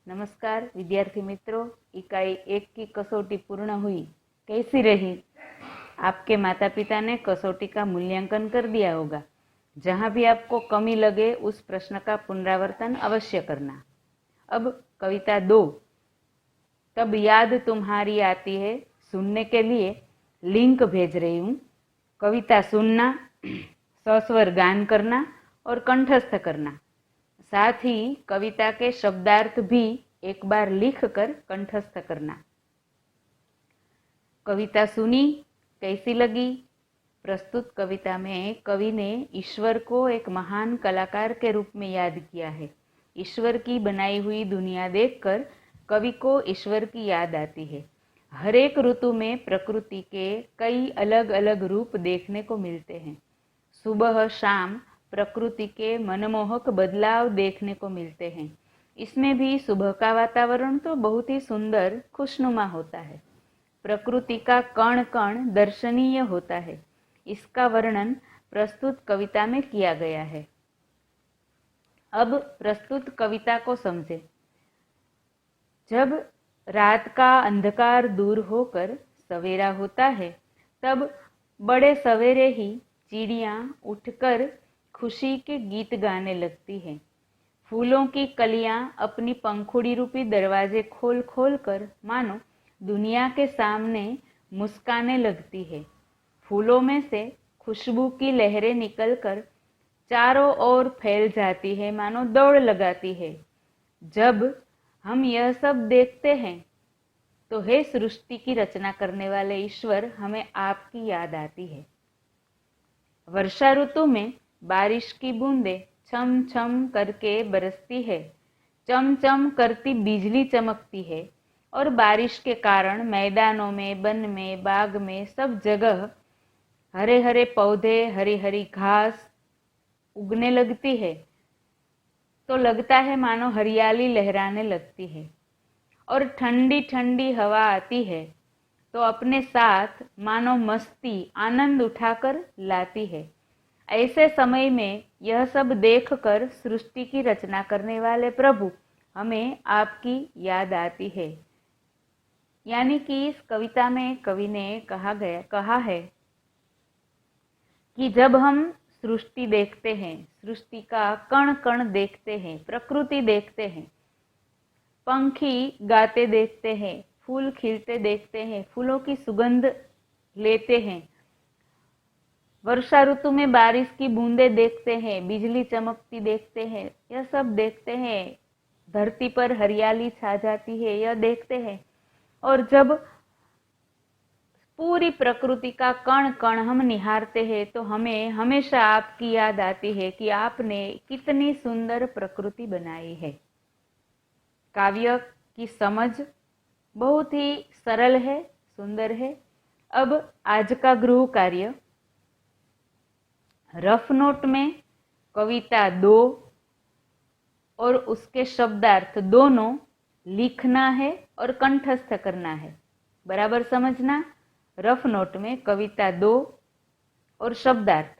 नमस्कार विद्यार्थी मित्रों, इकाई 1 की कसौटी पूर्ण हुई, कैसी रही? आपके माता पिता ने कसौटी का मूल्यांकन कर दिया होगा। जहाँ भी आपको कमी लगे उस प्रश्न का पुनरावर्तन अवश्य करना। अब कविता 2, तब याद तुम्हारी आती है, सुनने के लिए लिंक भेज रही हूँ। कविता सुनना, सस्वर गान करना और कंठस्थ करना। साथ ही कविता के शब्दार्थ भी एक बार लिख कर कंठस्थ करना। कविता सुनी, कैसी लगी? प्रस्तुत कविता में कवि ने ईश्वर को एक महान कलाकार के रूप में याद किया है। ईश्वर की बनाई हुई दुनिया देखकर कवि को ईश्वर की याद आती है। हर एक ऋतु में प्रकृति के कई अलग अलग रूप देखने को मिलते हैं। सुबह शाम प्रकृति के मनमोहक बदलाव देखने को मिलते हैं। इसमें भी सुबह का वातावरण तो बहुत ही सुंदर खुशनुमा होता है। प्रकृति का कण कण दर्शनीय होता है। इसका वर्णन प्रस्तुत कविता में किया गया है। अब प्रस्तुत कविता को समझें। जब रात का अंधकार दूर होकर सवेरा होता है, तब बड़े सवेरे ही चिड़ियां उठकर खुशी के गीत गाने लगती हैं। फूलों की कलियां अपनी पंखुड़ी रूपी दरवाजे खोल खोल कर मानो दुनिया के सामने मुस्काने लगती है। फूलों में से खुशबू की लहरें निकलकर चारों ओर फैल जाती है, मानो दौड़ लगाती है। जब हम यह सब देखते हैं तो हे सृष्टि की रचना करने वाले ईश्वर, हमें आपकी याद आती है। वर्षा ऋतु में बारिश की बूंदें छम छम करके बरसती है, चम चम करती बिजली चमकती है और बारिश के कारण मैदानों में, वन में, बाग में सब जगह हरे हरे पौधे, हरी हरी घास उगने लगती है। तो लगता है मानो हरियाली लहराने लगती है और ठंडी ठंडी हवा आती है तो अपने साथ मानो मस्ती, आनंद उठाकर लाती है। ऐसे समय में यह सब देखकर सृष्टि की रचना करने वाले प्रभु, हमें आपकी याद आती है। यानी कि इस कविता में कवि ने कहा है कि जब हम सृष्टि देखते हैं, सृष्टि का कण कण देखते हैं, प्रकृति देखते हैं, पंछी गाते देखते हैं, फूल खिलते देखते हैं, फूलों की सुगंध लेते हैं, वर्षा ऋतु में बारिश की बूंदें देखते हैं, बिजली चमकती देखते हैं, यह सब देखते हैं, धरती पर हरियाली छा जाती है, यह देखते हैं। और जब पूरी प्रकृति का कण कण हम निहारते हैं तो हमें हमेशा आपकी याद आती है कि आपने कितनी सुंदर प्रकृति बनाई है। काव्य की समझ बहुत ही सरल है, सुंदर है। अब आज का गृह कार्य, रफ नोट में कविता 2 और उसके शब्दार्थ दोनों लिखना है और कंठस्थ करना है। बराबर समझना। रफ नोट में कविता 2 और शब्दार्थ,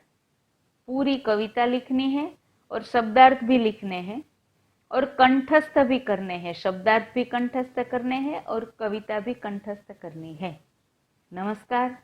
पूरी कविता लिखनी है और शब्दार्थ भी लिखने हैं और कंठस्थ भी करने हैं। शब्दार्थ भी कंठस्थ करने हैं और कविता भी कंठस्थ करनी है। नमस्कार।